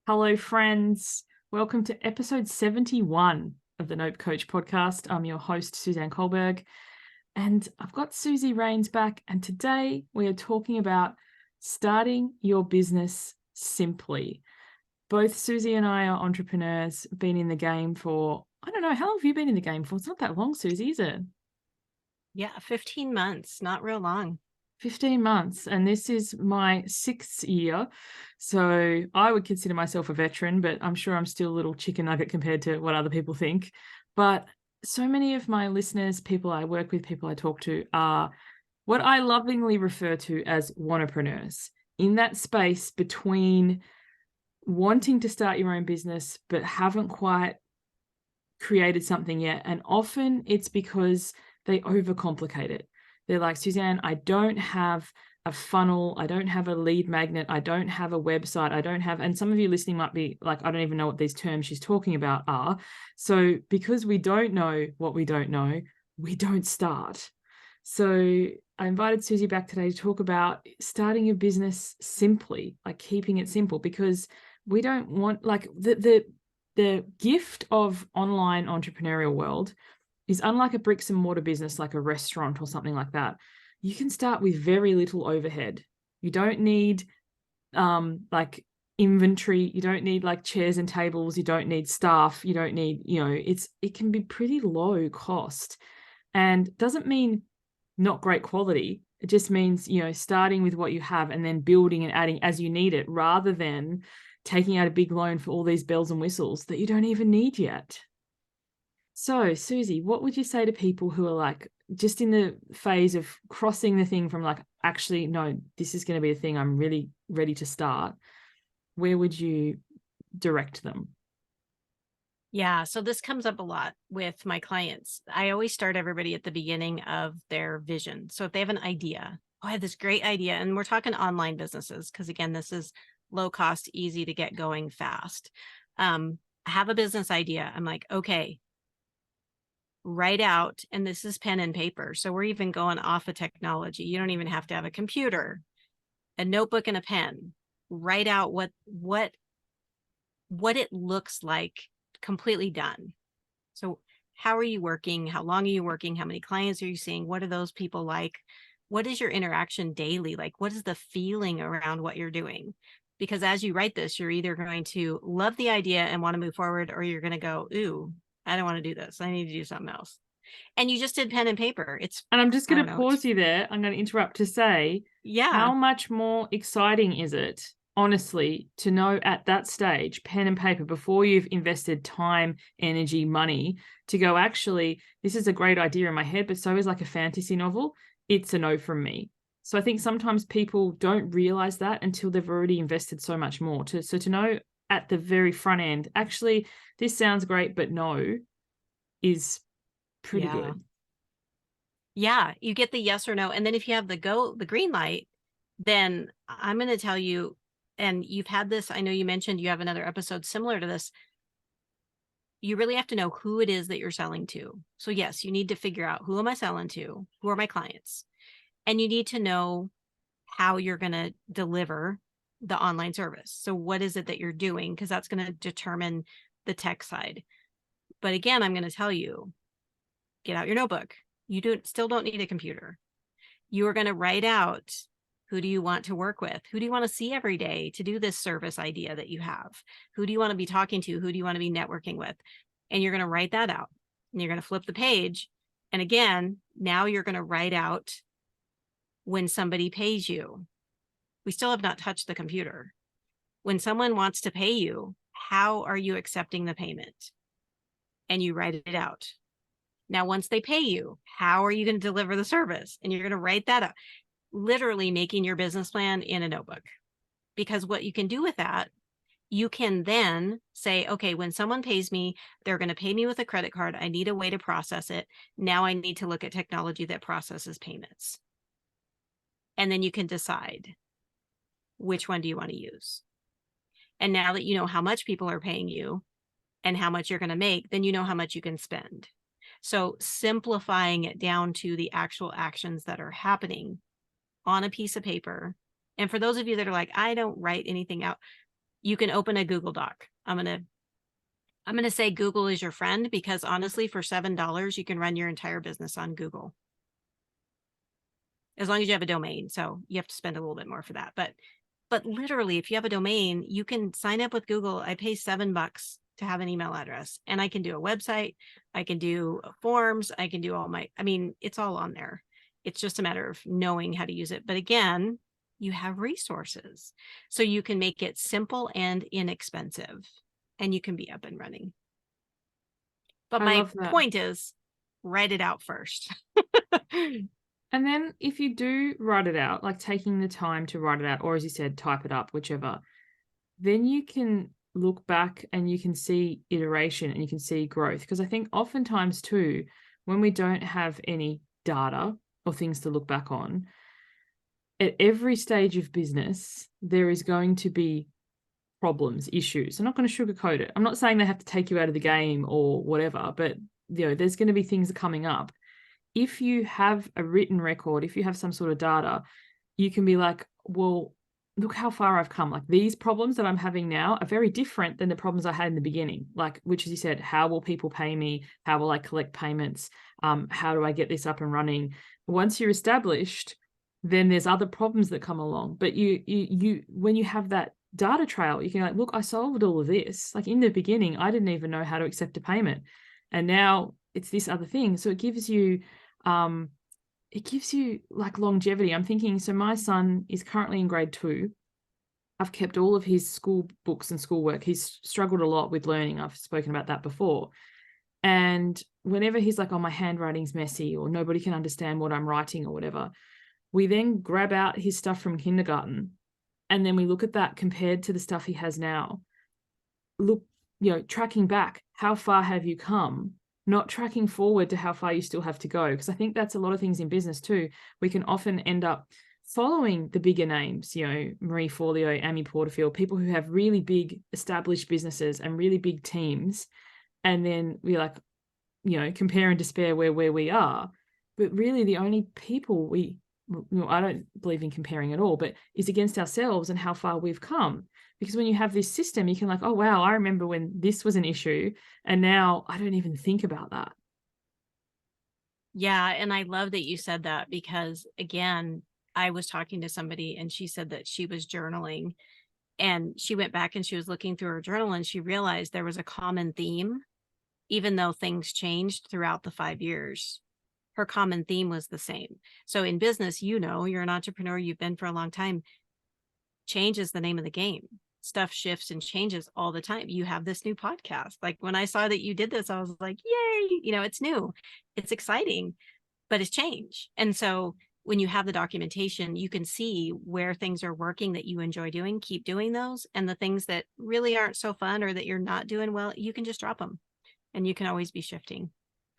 Hello, friends. Welcome to episode 71 of the Nope Coach podcast. I'm your host, Suzanne Kohlberg, and I've got Suzy Wraines back. And today we are talking about starting your business simply. Both Suzy and I are entrepreneurs, been in the game for, I don't know, how long have you been in the game for? It's not that long, Suzy, is it? Yeah, 15 months, not real long. 15 months, and this is my 6th year. So I would consider myself a veteran, but I'm sure I'm still a little chicken nugget compared to what other people think. But so many of my listeners, people I work with, people I talk to, are what I lovingly refer to as wannapreneurs, in that space between wanting to start your own business but haven't quite created something yet. And often it's because they overcomplicate it. They're like, Suzanne, I don't have a funnel. I don't have a lead magnet. I don't have a website. I don't have, and some of you listening might be like, I don't even know what these terms she's talking about are. So because we don't know what we don't know, we don't start. So I invited Suzy back today to talk about starting your business simply, like keeping it simple, because we don't want, like, the gift of online entrepreneurial world is, unlike a bricks and mortar business like a restaurant or something like that, you can start with very little overhead. You don't need like inventory, you don't need like chairs and tables, you don't need staff, you don't need, it can be pretty low cost, and doesn't mean not great quality. It just means, starting with what you have and then building and adding as you need it, rather than taking out a big loan for all these bells and whistles that you don't even need yet. So, Suzy, what would you say to people who are like just in the phase of crossing the thing from like, actually, no, this is going to be a thing I'm really ready to start? Where would you direct them? Yeah, so this comes up a lot with my clients. I always start everybody at the beginning of their vision. So if they have an idea, oh, I have this great idea, and we're talking online businesses, because again, this is low cost, easy to get going fast. I have a business idea. I'm like, okay, write out, and this is pen and paper. So we're even going off of technology. You don't even have to have a computer, a notebook and a pen. Write out what it looks like completely done. So how are you working? How long are you working? How many clients are you seeing? What are those people like? What is your interaction daily like? What is the feeling around what you're doing? Because as you write this, you're either going to love the idea and want to move forward, or you're going to go, ooh, I don't want to do this. I need to do something else. And you just did pen and paper. It's, And I'm just I going don't to know. pause you there. I'm going to interrupt to say, Yeah. how much more exciting is it, honestly, to know at that stage, pen and paper, before you've invested time, energy, money, to go, actually, this is a great idea in my head, but so is like a fantasy novel. It's a no from me. So I think sometimes people don't realize that until they've already invested so much more. So to know at the very front end, actually, this sounds great, but no, is pretty Yeah. good. Yeah. You get the yes or no. And then if you have the green light, then I'm going to tell you, and you've had this, I know you mentioned you have another episode similar to this. You really have to know who it is that you're selling to. So yes, you need to figure out, who am I selling to? Who are my clients? And you need to know how you're going to deliver the online service. So what is it that you're doing? Because that's going to determine the tech side. But again, I'm going to tell you, get out your notebook. You still don't need a computer. You are going to write out, who do you want to work with? Who do you want to see every day to do this service idea that you have? Who do you want to be talking to? Who do you want to be networking with? And you're going to write that out, and you're going to flip the page. And again, now you're going to write out when somebody pays you. We still have not touched the computer. When someone wants to pay you, how are you accepting the payment? And you write it out. Now, once they pay you, how are you going to deliver the service? And you're going to write that up, literally making your business plan in a notebook. Because what you can do with that, you can then say, okay, when someone pays me, they're going to pay me with a credit card. I need a way to process it. Now I need to look at technology that processes payments. And then you can decide, which one do you want to use? And now that you know how much people are paying you and how much you're going to make, then you know how much you can spend. So simplifying it down to the actual actions that are happening on a piece of paper. And for those of you that are like, I don't write anything out, You can open a Google Doc. I'm going to say Google is your friend, because honestly, for $7, you can run your entire business on Google. As long as you have a domain. So you have to spend a little bit more for that. But literally, if you have a domain, you can sign up with Google. I pay $7 to have an email address, and I can do a website. I can do forms. I can do it's all on there. It's just a matter of knowing how to use it. But again, you have resources, so you can make it simple and inexpensive, and you can be up and running. But I my love that. point is, write it out first. And then if you do write it out, like taking the time to write it out, or as you said, type it up, whichever, then you can look back and you can see iteration and you can see growth. Because I think oftentimes too, when we don't have any data or things to look back on, at every stage of business, there is going to be problems, issues. I'm not going to sugarcoat it. I'm not saying they have to take you out of the game or whatever, but there's going to be things coming up. If you have a written record, if you have some sort of data, you can be like, well, look how far I've come. Like, these problems that I'm having now are very different than the problems I had in the beginning. Like, which, as you said, how will people pay me? How will I collect payments? How do I get this up and running? Once you're established, then there's other problems that come along. But you when you have that data trail, you can like, look, I solved all of this. Like, in the beginning, I didn't even know how to accept a payment, and now it's this other thing. So it gives you like longevity. I'm thinking, so my son is currently in grade 2. I've kept all of his school books and schoolwork. He's struggled a lot with learning. I've spoken about that before. And whenever he's like, oh, my handwriting's messy, or nobody can understand what I'm writing or whatever, we then grab out his stuff from kindergarten, and then we look at that compared to the stuff he has now. Look, tracking back, how far have you come? Not tracking forward to how far you still have to go. Because I think that's a lot of things in business too. We can often end up following the bigger names, Marie Forleo, Amy Porterfield, people who have really big established businesses and really big teams. And then we like, compare and despair where we are. But really the only people I don't believe in comparing at all, but is against ourselves and how far we've come. Because when you have this system, you can like, oh, wow, I remember when this was an issue, and now I don't even think about that. Yeah. And I love that you said that, because again, I was talking to somebody and she said that she was journaling, and she went back and she was looking through her journal, and she realized there was a common theme, even though things changed throughout the 5 years. Her common theme was the same. So in business, you're an entrepreneur, you've been for a long time. Change is the name of the game. Stuff shifts and changes all the time. You have this new podcast. Like, when I saw that you did this, I was like, yay, it's new, it's exciting, but it's change. And so when you have the documentation, you can see where things are working that you enjoy doing, keep doing those. And the things that really aren't so fun, or that you're not doing well, you can just drop them, and you can always be shifting.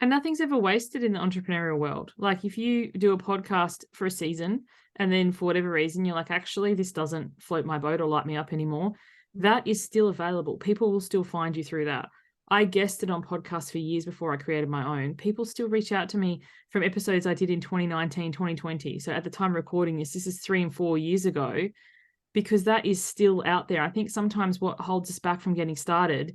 And nothing's ever wasted in the entrepreneurial world. Like, if you do a podcast for a season and then for whatever reason you're like, actually, this doesn't float my boat or light me up anymore, that is still available. People will still find you through that. I guested on podcasts for years before I created my own. People still reach out to me from episodes I did in 2019, 2020. So at the time of recording this is 3 and 4 years ago, because that is still out there. I think sometimes what holds us back from getting started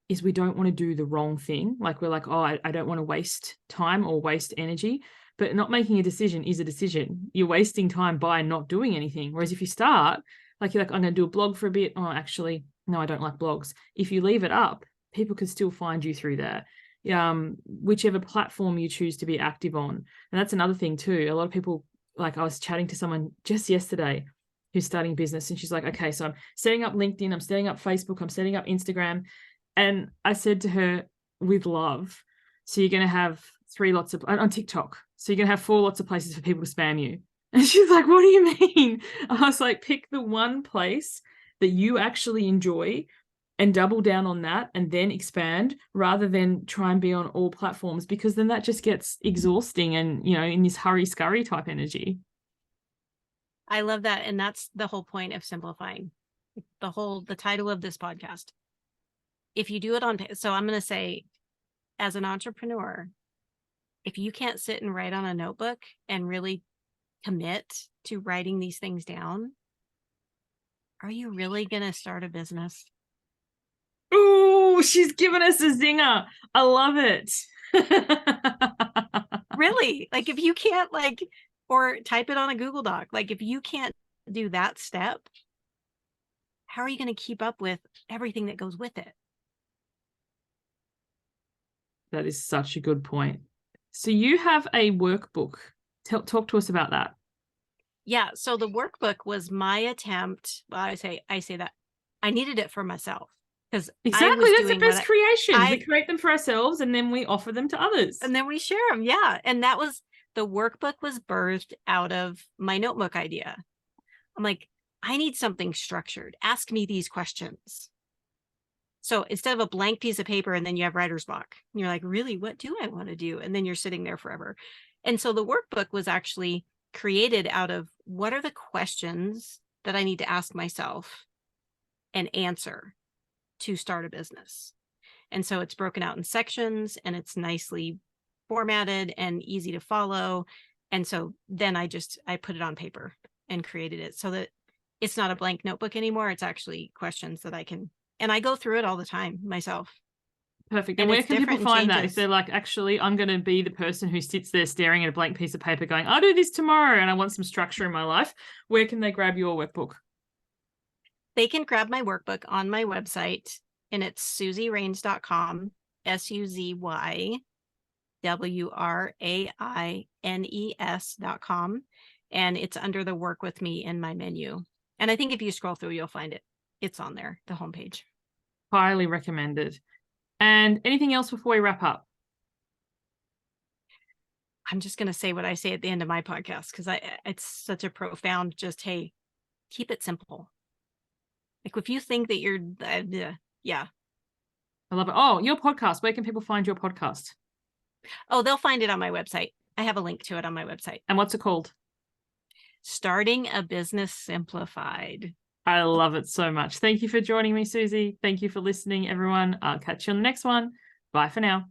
is we don't want to do the wrong thing. Like, we're like, oh, I don't want to waste time or waste energy. But not making a decision is a decision. You're wasting time by not doing anything. Whereas if you start, like, you're like, I'm going to do a blog for a bit. Oh, actually, no, I don't like blogs. If you leave it up, people can still find you through that. Whichever platform you choose to be active on. And that's another thing too. A lot of people, like, I was chatting to someone just yesterday who's starting business, and she's like, okay, so I'm setting up LinkedIn, I'm setting up Facebook, I'm setting up Instagram. And I said to her, with love, so you're going to have 3 lots of, on TikTok, so you're going to have 4 lots of places for people to spam you. And she's like, what do you mean? I was like, pick the one place that you actually enjoy and double down on that, and then expand, rather than try and be on all platforms, because then that just gets exhausting and, in this hurry scurry type energy. I love that. And that's the whole point of simplifying. The title of this podcast. If you do it so I'm going to say, as an entrepreneur, if you can't sit and write on a notebook and really commit to writing these things down, Are you really going to start a business? Ooh, she's given us a zinger. I love it. Really? Like if you can't like, or type it on a Google Doc, like if you can't do that step, how are you going to keep up with everything that goes with it? That is such a good point. So you have a workbook. Talk to us about that. Yeah. So the workbook was my attempt. Well, I say that I needed it for myself because I Exactly. was That's the doing what best creations. We I, create them for ourselves and then we offer them to others. and then we share them. Yeah. And that was the workbook was birthed out of my notebook idea. I'm like, I need something structured. Ask me these questions. So instead of a blank piece of paper and then you have writer's block, you're like, really, what do I want to do? And then you're sitting there forever. And so the workbook was actually created out of what are the questions that I need to ask myself and answer to start a business. And so it's broken out in sections and it's nicely formatted and easy to follow. And so then I put it on paper and created it so that it's not a blank notebook anymore. It's actually questions that I can, and I go through it all the time myself. Perfect. And And where it's can people different and find that? If changes. they're like, actually, I'm going to be the person who sits there staring at a blank piece of paper going, I'll do this tomorrow and I want some structure in my life. Where can they grab your workbook? They can grab my workbook on my website and it's SuzyWraines.com, SuzyWraines.com. And it's under the work with me in my menu. And I think if you scroll through, you'll find it. It's on there, the homepage. Highly recommended. And anything else before we wrap up? I'm just going to say what I say at the end of my podcast because it's such a profound, just, hey, keep it simple. Like if you think that you're, yeah. I love it. Oh, your podcast. Where can people find your podcast? Oh, they'll find it on my website. I have a link to it on my website. And what's it called? Starting a Business Simplified. I love it so much. Thank you for joining me, Suzy. Thank you for listening, everyone. I'll catch you on the next one. Bye for now.